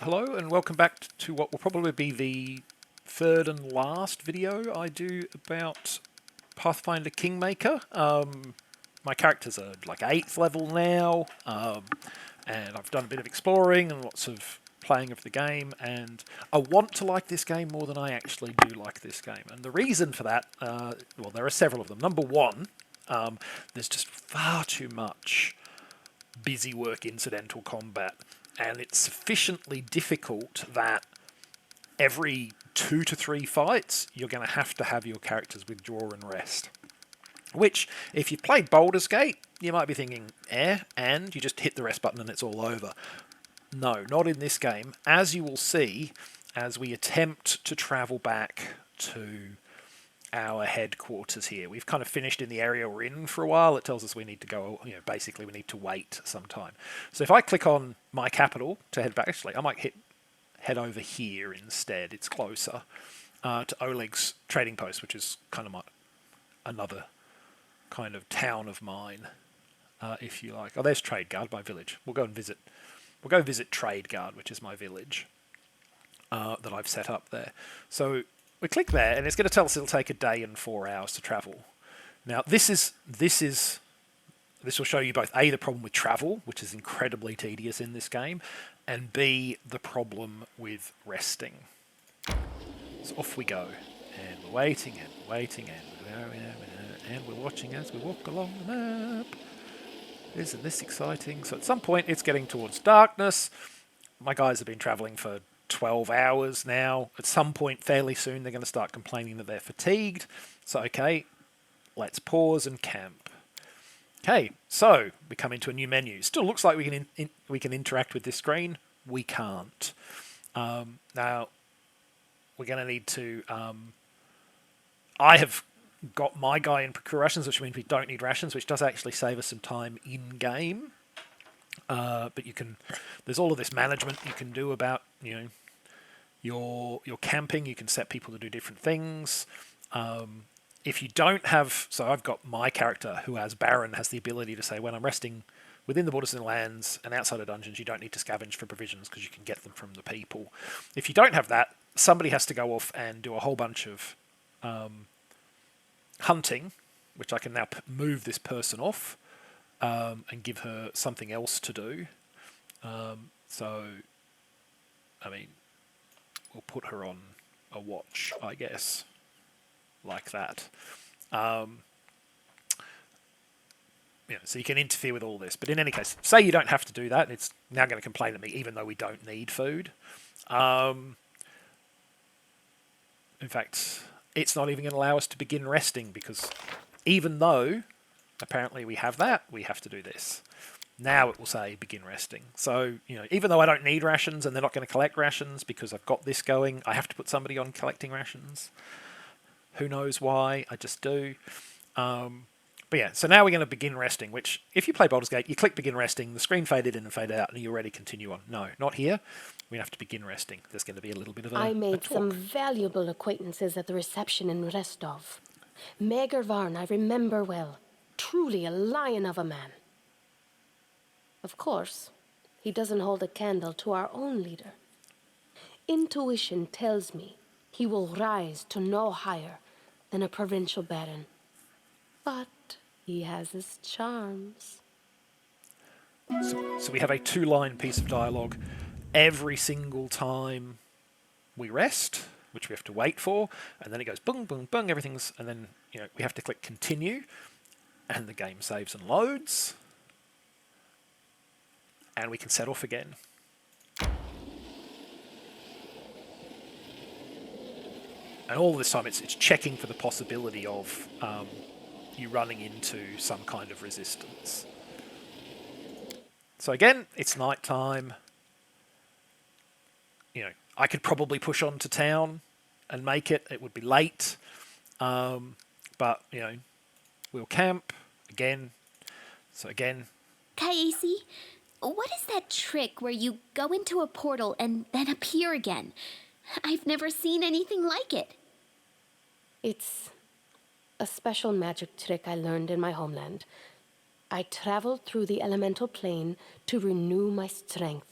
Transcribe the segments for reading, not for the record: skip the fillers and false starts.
Hello and welcome back to what will probably be the third and last video I do about Pathfinder Kingmaker. My characters are like 8th level now, and I've done a bit of exploring and lots of playing of the game, and I want to like this game more than I actually do like this game. And the reason for that, well, there are several of them. Number one, there's just far too much busy work incidental combat, and it's sufficiently difficult that every 2 to 3 fights you're going to have your characters withdraw and rest. Which, if you've played Baldur's Gate, you might be thinking, and you just hit the rest button and it's all over. No, not in this game. As you will see, as we attempt to travel back to our headquarters here. We've kind of finished in the area we're in for a while. It tells us we need to go, basically we need to wait some time. So if I click on my capital to head back, actually I might head over here instead. It's closer to Oleg's trading post, which is kind of another kind of town of mine, if you like. Oh, there's Tradeguard, my village. We'll go visit Tradeguard, which is my village that I've set up there. So we click there, and it's going to tell us it'll take a day and 4 hours to travel. Now, this will show you both A, the problem with travel, which is incredibly tedious in this game, and B, the problem with resting. So off we go, and we're waiting, and we're waiting, and we're watching as we walk along the map. Isn't this exciting? So at some point, it's getting towards darkness. My guys have been traveling for 12 hours now. At some point fairly soon they're going to start complaining that they're fatigued. So okay, let's pause and camp. Okay, so we come into a new menu. Still looks like we can interact with this screen. We can't. Now we're going to need to I have got my guy in procure rations, which means we don't need rations, which does actually save us some time in game. But there's all of this management you can do about, your camping. You can set people to do different things. If you don't have, so I've got my character who, as Baron, has the ability to say, when I'm resting within the borders of the lands and outside of dungeons, you don't need to scavenge for provisions because you can get them from the people. If you don't have that, somebody has to go off and do a whole bunch of hunting, which I can now move this person off and give her something else to do. So, I mean, we'll put her on a watch, I guess, like that. So you can interfere with all this. But in any case, say you don't have to do that, it's now going to complain at me, even though we don't need food. In fact, it's not even going to allow us to begin resting, because even though apparently we have that, we have to do this. Now it will say begin resting. So, even though I don't need rations and they're not going to collect rations because I've got this going, I have to put somebody on collecting rations. Who knows why? I just do. But yeah, so now we're going to begin resting, which if you play Baldur's Gate, you click begin resting, the screen faded in and faded out, and you already continue on. No, not here. We have to begin resting. There's going to be a little bit of I made some valuable acquaintances at the reception in Restov. Mager Varn I remember well. Truly a lion of a man. Of course, he doesn't hold a candle to our own leader. Intuition tells me he will rise to no higher than a provincial baron. But he has his charms. So we have a 2-line piece of dialogue every single time we rest, which we have to wait for, and then it goes bung, bung, bung, everything's, and then we have to click continue, and the game saves and loads, and we can set off again. And all this time it's checking for the possibility of you running into some kind of resistance. So again, it's night time. I could probably push on to town and make it. It would be late. But, we'll camp again. So again. Kaisi, what is that trick where you go into a portal and then appear again? I've never seen anything like it. It's a special magic trick I learned in my homeland. I traveled through the elemental plane to renew my strength.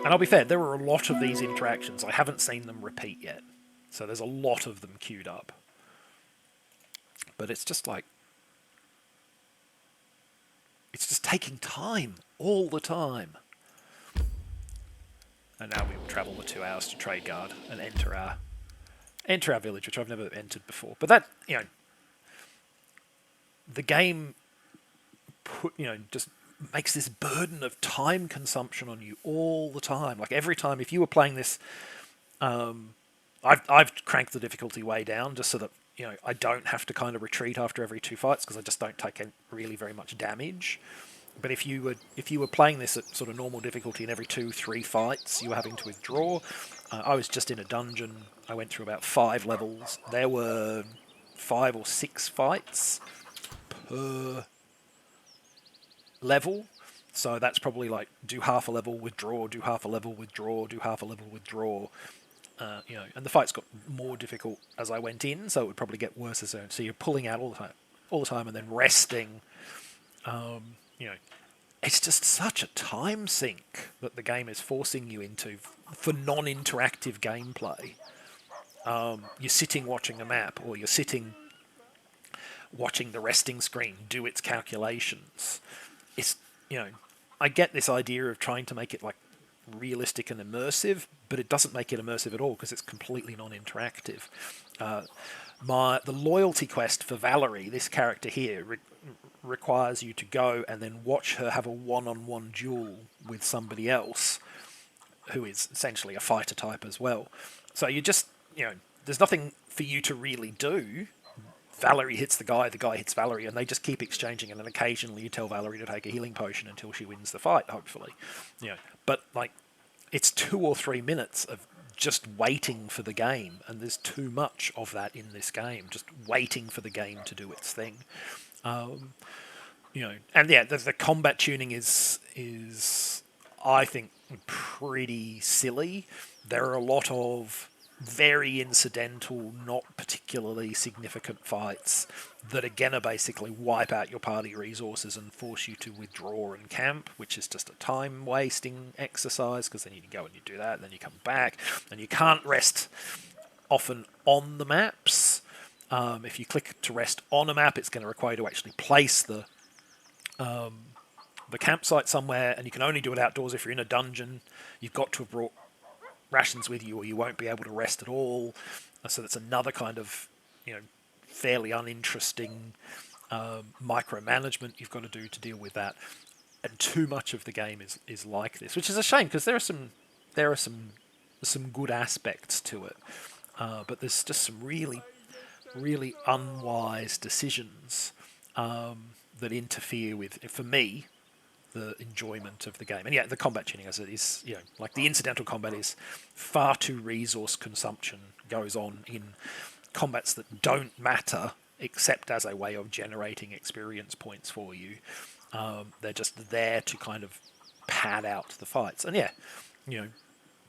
And I'll be fair, there are a lot of these interactions. I haven't seen them repeat yet. So there's a lot of them queued up. But it's just like... It's just taking time all the time. And now we will travel the 2 hours to Trade Guard and enter our village, which I've never entered before. But that, the game just makes this burden of time consumption on you all the time. Like every time, if you were playing this, I've cranked the difficulty way down just so that I don't have to kind of retreat after every 2 fights because I just don't take really very much damage. But if you were playing this at sort of normal difficulty and every 2-3 fights you were having to withdraw, I was just in a dungeon. I went through about 5 levels. There were 5 or 6 fights per level. So that's probably like do half a level, withdraw, do half a level, withdraw, do half a level, withdraw. And the fights got more difficult as I went in, so it would probably get worse as so you're pulling out all the time, and then resting. It's just such a time sink that the game is forcing you into for non-interactive gameplay. You're sitting watching a map, or you're sitting watching the resting screen do its calculations. It's I get this idea of trying to make it like realistic and immersive, but it doesn't make it immersive at all because it's completely non-interactive. The loyalty quest for Valerie, this character here, requires you to go and then watch her have a one-on-one duel with somebody else who is essentially a fighter type as well. So you just, there's nothing for you to really do. Valerie hits the guy hits Valerie, and they just keep exchanging, and then occasionally you tell Valerie to take a healing potion until she wins the fight, hopefully. But like, it's 2 or 3 minutes of just waiting for the game, and there's too much of that in this game, just waiting for the game to do its thing. And yeah, the combat tuning is I think pretty silly. There are a lot of very incidental, not particularly significant fights that again are basically wipe out your party resources and force you to withdraw and camp, which is just a time-wasting exercise because then you go and you do that, and then you come back, and you can't rest often on the maps. If you click to rest on a map, it's going to require you to actually place the campsite somewhere, and you can only do it outdoors if you're in a dungeon. You've got to have brought rations with you or you won't be able to rest at all. So that's another kind of, fairly uninteresting micromanagement you've got to do to deal with that. And too much of the game is like this, which is a shame because there are some good aspects to it. But there's just some really, really unwise decisions that interfere with, for me, the enjoyment of the game. And yeah, the combat tuning as it is, like the incidental combat is far too resource consumption goes on in combats that don't matter except as a way of generating experience points for you. They're just there to kind of pad out the fights. And yeah,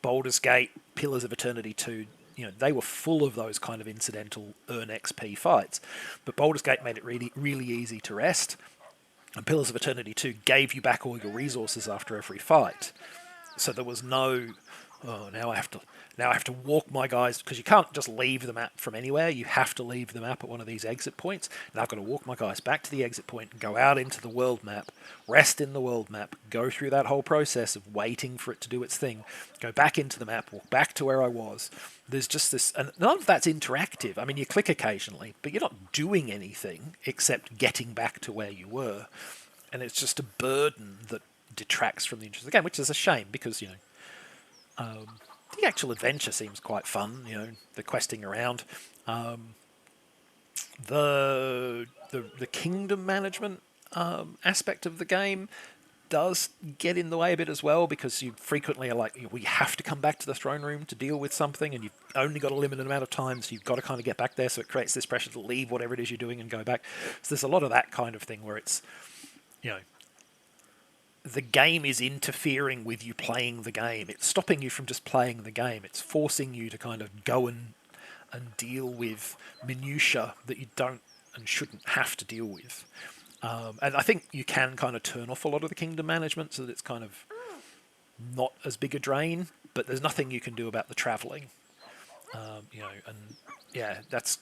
Baldur's Gate, Pillars of Eternity 2, they were full of those kind of incidental earn XP fights. But Baldur's Gate made it really, really easy to rest. And Pillars of Eternity 2 gave you back all your resources after every fight. So there was no, now I have to walk my guys, because you can't just leave the map from anywhere. You have to leave the map at one of these exit points. And I've got to walk my guys back to the exit point and go out into the world map, rest in the world map, go through that whole process of waiting for it to do its thing, go back into the map, walk back to where I was. There's just this, and none of that's interactive. I mean, you click occasionally, but you're not doing anything except getting back to where you were. And it's just a burden that detracts from the interest of the game, which is a shame because, the actual adventure seems quite fun, the questing around. The kingdom management aspect of the game does get in the way a bit as well, because you frequently are like, we have to come back to the throne room to deal with something, and you've only got a limited amount of time, so you've got to kind of get back there, so it creates this pressure to leave whatever it is you're doing and go back. So there's a lot of that kind of thing where it's, the game is interfering with you playing the game. It's stopping you from just playing the game. It's forcing you to kind of go and deal with minutiae that you don't and shouldn't have to deal with. And I think you can kind of turn off a lot of the kingdom management so that it's kind of not as big a drain, but there's nothing you can do about the travelling. And yeah, that's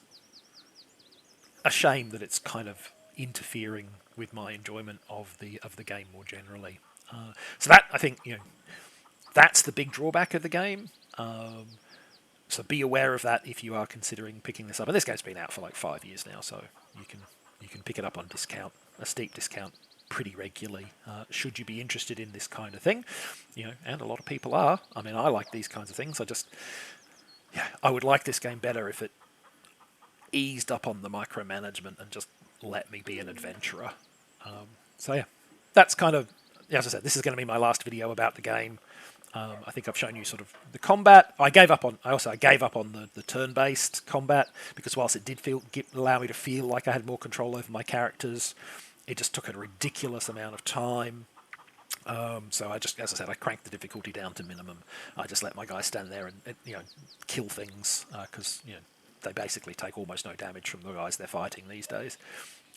a shame that it's kind of interfering with my enjoyment of the game more generally. So that, I think, that's the big drawback of the game. So be aware of that if you are considering picking this up. And this game's been out for like 5 years now, so you can pick it up on discount, a steep discount, pretty regularly. Should you be interested in this kind of thing, and a lot of people are. I mean, I like these kinds of things. I would like this game better if it eased up on the micromanagement and just let me be an adventurer. So yeah, that's kind of, as I said, this is going to be my last video about the game. I think I've shown you sort of the combat. I gave up on the turn-based combat because whilst it did allow me to feel like I had more control over my characters, it just took a ridiculous amount of time. So I just, as I said, I cranked the difficulty down to minimum. I just let my guys stand there and kill things because they basically take almost no damage from the guys they're fighting these days,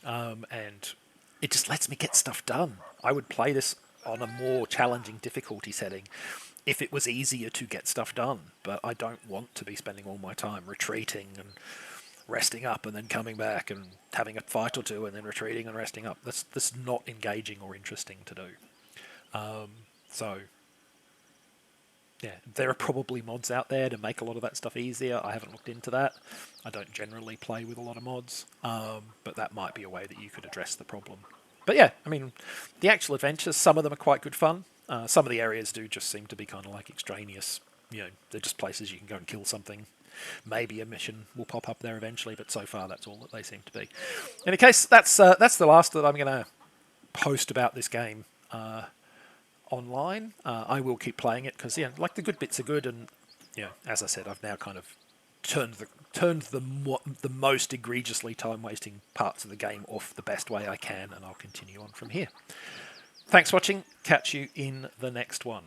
and it just lets me get stuff done. I would play this on a more challenging difficulty setting if it was easier to get stuff done, but I don't want to be spending all my time retreating and resting up and then coming back and having a fight or two and then retreating and resting up. That's not engaging or interesting to do. So yeah, there are probably mods out there to make a lot of that stuff easier. I haven't looked into that. I don't generally play with a lot of mods, but that might be a way that you could address the problem. But yeah, I mean, the actual adventures, some of them are quite good fun. Some of the areas do just seem to be kind of like extraneous. They're just places you can go and kill something. Maybe a mission will pop up there eventually, but so far that's all that they seem to be. In any case, that's the last that I'm going to post about this game online. I will keep playing it because like the good bits are good, and as I said, I've now kind of turned the most egregiously time-wasting parts of the game off the best way I can, and I'll continue on from here. Thanks for watching. Catch you in the next one.